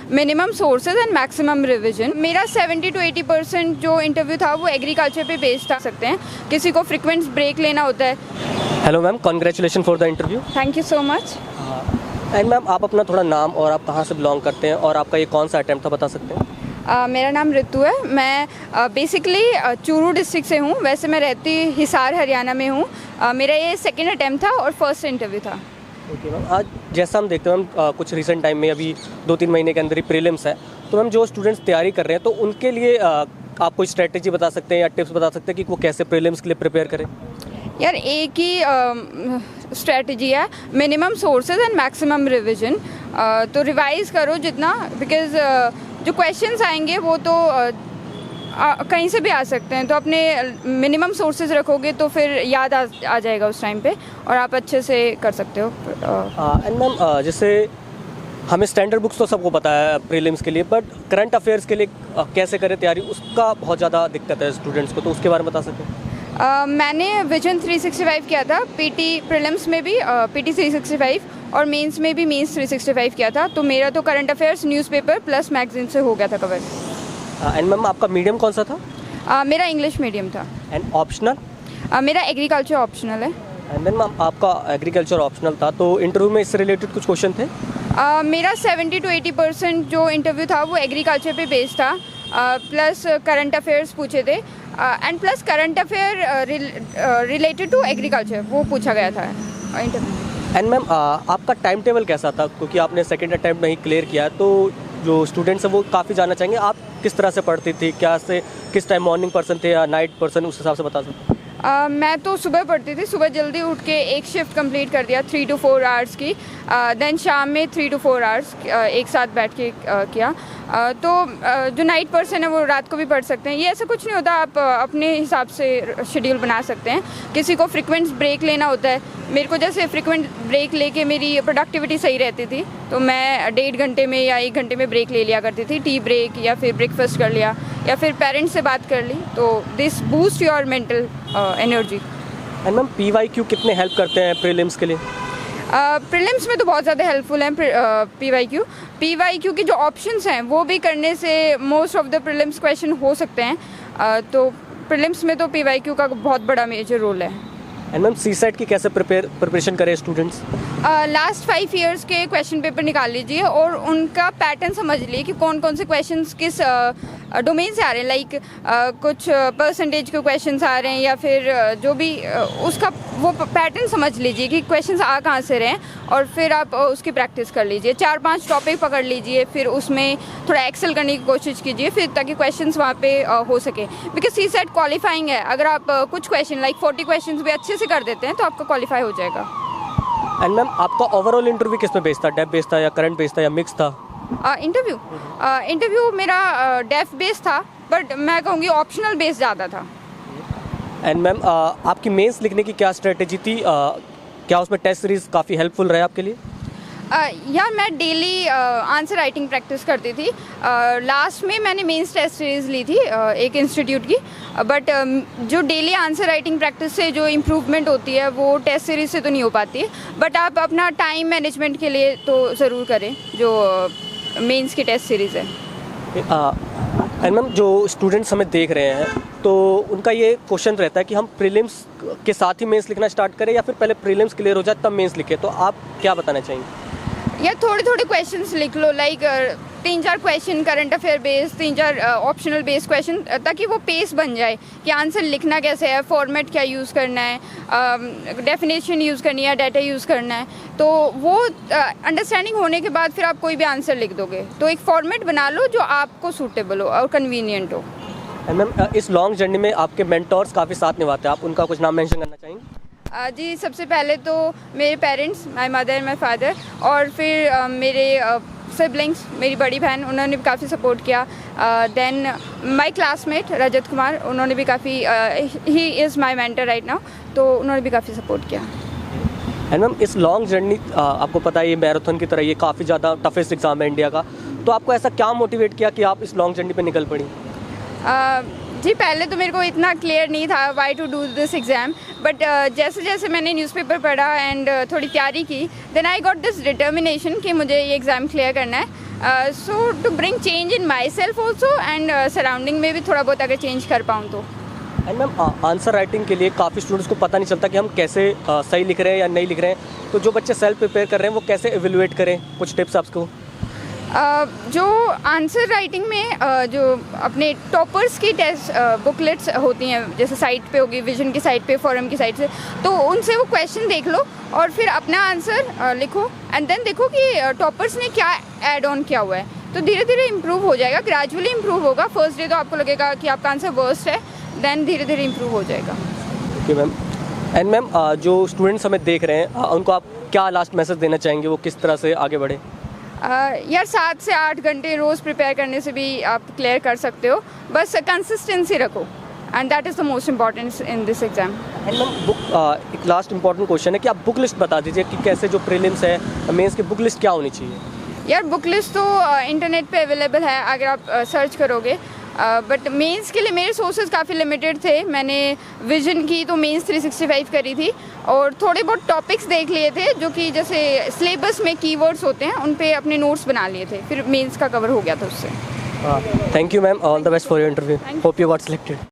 Minimum sources and maximum revision. मेरा 70 to 80% जो interview था वो एग्रीकल्चर पे बेस्ड था सकते हैं, किसी को फ्रिक्वेंट ब्रेक लेना होता है। Hello ma'am, congratulation for the interview. Thank you so much. And ma'am, आप अपना थोड़ा नाम और आप कहाँ से बिलोंग करते हैं और आपका ये कौन सा अटैम्प्ट था बता सकते हैं? मेरा नाम ऋतु है। मैं बेसिकली चूरू डिस्ट्रिक्ट से हूँ, वैसे मैं रहती हिसार हरियाणा में हूँ। मेरा ये सेकंड अटैम्प्ट था और फर्स्ट इंटरव्यू था। ओके मैम, आज जैसा हम देखते हैं मैम, कुछ रिसेंट टाइम में अभी 2-3 महीने के अंदर ही प्रीलिम्स है, तो मैम जो स्टूडेंट्स तैयारी कर रहे हैं तो उनके लिए आप कोई स्ट्रेटेजी बता सकते हैं या टिप्स बता सकते हैं कि वो कैसे प्रीलिम्स के लिए प्रिपेयर करें? यार एक ही स्ट्रेटजी है, minimum sources and maximum revision. तो रिवाइज करो जितना, बिकॉज जो क्वेश्चंस आएंगे वो तो कहीं से भी आ सकते हैं, तो अपने मिनिमम सोर्सेज रखोगे तो फिर याद आ जाएगा उस टाइम पे और आप अच्छे से कर सकते हो। एंड मैम, जैसे हमें स्टैंडर्ड बुक्स तो सबको पता है प्रीलिम्स के लिए, बट करंट अफेयर्स के लिए कैसे करें तैयारी, उसका बहुत ज़्यादा दिक्कत है स्टूडेंट्स को, तो उसके बारे में बता सकते हैं? मैंने विजन 365 किया था, पीटी प्रीलिम्स में भी पीटी 365 और मेंस में भी मेंस 365 किया था। तो मेरा तो current affairs, newspaper plus magazine से हो गया था कवर। एंड मैम, आपका मीडियम कौन सा था? मेरा इंग्लिश मीडियम था। And optional? मेरा एग्रीकल्चर ऑप्शनल है। एंड मैम, आपका एग्रीकल्चर ऑप्शनल था, तो इंटरव्यू में इससे रिलेटेड कुछ क्वेश्चन थे? मेरा 70 to 80% जो इंटरव्यू था वो एग्रीकल्चर पे बेस्ड था, प्लस करंट अफेयर्स पूछे थे and plus current affair related to agriculture वो पूछा गया था इंटरव्यू। एंड मैम, आपका टाइम टेबल कैसा था, क्योंकि आपने सेकंड अटैम्प्ट नहीं क्लियर किया, तो जो स्टूडेंट्स हैं वो काफ़ी जानना चाहेंगे आप किस तरह से पढ़ती थी, क्या से किस टाइम, मॉर्निंग पर्सन थे या नाइट पर्सन, उस हिसाब से बता सकते हैं? मैं तो सुबह पढ़ती थी, सुबह जल्दी उठ के एक शिफ्ट कंप्लीट कर दिया 3 to 4 आवर्स की, देन शाम में 3 to 4 आवर्स एक साथ बैठ के किया। तो जो नाइट पर्सन है वो रात को भी पढ़ सकते हैं, ये ऐसा कुछ नहीं होता, आप अपने हिसाब से शेड्यूल बना सकते हैं। किसी को फ्रिक्वेंट ब्रेक लेना होता है, मेरे को जैसे फ्रिक्वेंट ब्रेक लेके मेरी प्रोडक्टिविटी सही रहती थी, तो मैं 1.5 घंटे में या 1 घंटे में ब्रेक ले लिया करती थी, टी ब्रेक या फिर ब्रेकफास्ट कर लिया या फिर पेरेंट्स से बात कर ली, तो this boost your mental energy. And ma'am, PYQ कितने हेल्प करते हैं प्रीलिम्स के लिए? प्रीलिम्स में तो बहुत ज़्यादा हेल्पफुल हैं PYQ के जो ऑप्शंस हैं वो भी करने से most of the prelims question हो सकते हैं, तो प्रीलिम्स में तो PYQ का बहुत बड़ा मेजर रोल है। एंड मैम, CSET की कैसे प्रिपरेशन करें स्टूडेंट्स? लास्ट 5 ईयर्स के क्वेश्चन पेपर निकाल लीजिए और उनका पैटर्न समझ लीजिए कि कौन कौन से क्वेश्चंस किस डोमेन से आ रहे हैं, लाइक कुछ परसेंटेज के क्वेश्चंस आ रहे हैं या फिर जो भी उसका वो पैटर्न समझ लीजिए कि क्वेश्चंस आ कहाँ से रहे हैं और फिर आप उसकी प्रैक्टिस कर लीजिए। 4-5 टॉपिक पकड़ लीजिए, फिर उसमें थोड़ा एक्सेल करने की कोशिश कीजिए, फिर ताकि क्वेश्चंस वहाँ पे हो सके, बिकॉज CSET क्वालिफाइंग है। अगर आप कुछ क्वेश्चन लाइक 40 क्वेश्चन भी अच्छे से कर देते हैं तो आपका क्वालिफाई हो जाएगा। एंड मैम, आपका ओवरऑल इंटरव्यू किस में बेस्ड था, डेफ बेस्ड था या करंट बेस्ड था या मिक्स था? इंटरव्यू मेरा डेफ बेस्ड था, बट मैं कहूँगी ऑप्शनल बेस्ड ज़्यादा था। एंड मैम, आपकी मेंस लिखने की क्या स्ट्रेटेजी थी, क्या उसमें टेस्ट सीरीज काफ़ी हेल्पफुल रहे आपके लिए? यार मैं डेली आंसर राइटिंग प्रैक्टिस करती थी। लास्ट में मैंने मेंस टेस्ट सीरीज़ ली थी एक इंस्टीट्यूट की, बट जो डेली आंसर राइटिंग प्रैक्टिस से जो इम्प्रूवमेंट होती है वो टेस्ट सीरीज से तो नहीं हो पाती है, बट आप अपना टाइम मैनेजमेंट के लिए तो ज़रूर करें जो मेंस की टेस्ट सीरीज़ है। एंड मैम, जो स्टूडेंट्स हमें देख रहे हैं तो उनका ये क्वेश्चन रहता है कि हम प्रीलिम्स के साथ ही मेंस लिखना स्टार्ट करें या फिर पहले प्रीलिम्स क्लियर हो जाए तब मेंस लिखें, तो आप क्या बताना चाहेंगे? या थोड़े क्वेश्चंस लिख लो, like 3-4 question current affair based, 3-4 optional based question, ताकि वो पेस बन जाए कि आंसर लिखना कैसे है, फॉर्मेट क्या यूज़ करना है, डेफिनेशन यूज़ करनी है, डाटा यूज़ करना है, तो वो अंडरस्टैंडिंग होने के बाद फिर आप कोई भी आंसर लिख दोगे। तो एक फॉर्मेट बना लो जो आपको सूटेबल हो और कन्वीनियंट हो। मैम, इस लॉन्ग जर्नी में आपके मेंटोर्स काफ़ी साथ निभाते हैं, आप उनका कुछ नाम मेंशन करना चाहेंगे? जी, सबसे पहले तो मेरे parents, my mother, my father, और फिर मेरे सिबलिंग्स, मेरी बड़ी बहन, उन्होंने भी काफ़ी सपोर्ट किया। Then my classmate Rajat Kumar, उन्होंने भी काफ़ी, he is my mentor right now, तो उन्होंने भी काफ़ी सपोर्ट किया। एंड मैम, इस लॉन्ग जर्नी, आपको पता है ये मैराथन की तरह ये काफ़ी ज़्यादा टफेस्ट एग्जाम है इंडिया का, तो आपको ऐसा क्या मोटिवेट किया कि आप इस लॉन्ग जर्नी पे निकल पड़ी? जी, पहले तो मेरे को इतना क्लियर नहीं था why to do this exam, but जैसे जैसे मैंने न्यूज़पेपर पढ़ा एंड थोड़ी तैयारी की, then I got this determination कि मुझे ये एग्ज़ाम क्लियर करना है। So to bring change in myself also and surrounding में भी थोड़ा बहुत अगर चेंज कर पाऊँ तो। एंड मैम आंसर राइटिंग के लिए काफ़ी स्टूडेंट्स को पता नहीं चलता कि हम कैसे सही लिख रहे हैं या नहीं लिख रहे हैं, तो जो बच्चे सेल्फ प्रिपेयर कर रहे हैं वो कैसे एवेलुएट करें, कुछ टिप्स आपको? जो आंसर राइटिंग में जो अपने टॉपर्स की टेस्ट बुकलेट्स होती हैं, जैसे साइट पे होगी, विजन की साइट पे, फोरम की साइट से, तो उनसे वो क्वेश्चन देख लो और फिर अपना आंसर लिखो एंड देन देखो कि टॉपर्स ने क्या ऐड ऑन किया हुआ है, तो धीरे धीरे इम्प्रूव हो जाएगा, ग्रेजुअली इम्प्रूव होगा। फर्स्ट डे तो आपको लगेगा कि आपका आंसर वर्स्ट है, देन धीरे धीरे इम्प्रूव हो जाएगा। Okay ma'am. एंड मैम जो स्टूडेंट्स हमें देख रहे हैं उनको आप क्या लास्ट मैसेज देना चाहेंगे, वो किस तरह से आगे बढ़े? यार 7 से 8 घंटे रोज़ प्रिपेयर करने से भी आप क्लियर कर सकते हो, बस कंसिस्टेंसी रखो and that is the most important in this exam. And ma'am book एक लास्ट इंपॉर्टेंट क्वेश्चन है कि आप बुक लिस्ट बता दीजिए कि कैसे जो प्रीलिम्स है, मेंस की बुक लिस्ट क्या होनी चाहिए? यार बुक लिस्ट तो इंटरनेट पे अवेलेबल है अगर आप सर्च करोगे, बट मेंस के लिए मेरे सोर्सेज काफ़ी लिमिटेड थे। मैंने विजन की तो मेंस 365 करी थी और थोड़े बहुत टॉपिक्स देख लिए थे जो कि जैसे सिलेबस में कीवर्ड्स होते हैं, उन पे अपने नोट्स बना लिए थे, फिर मेंस का कवर हो गया था उससे। Thank you ma'am, all the best for your interview, hope you got selected.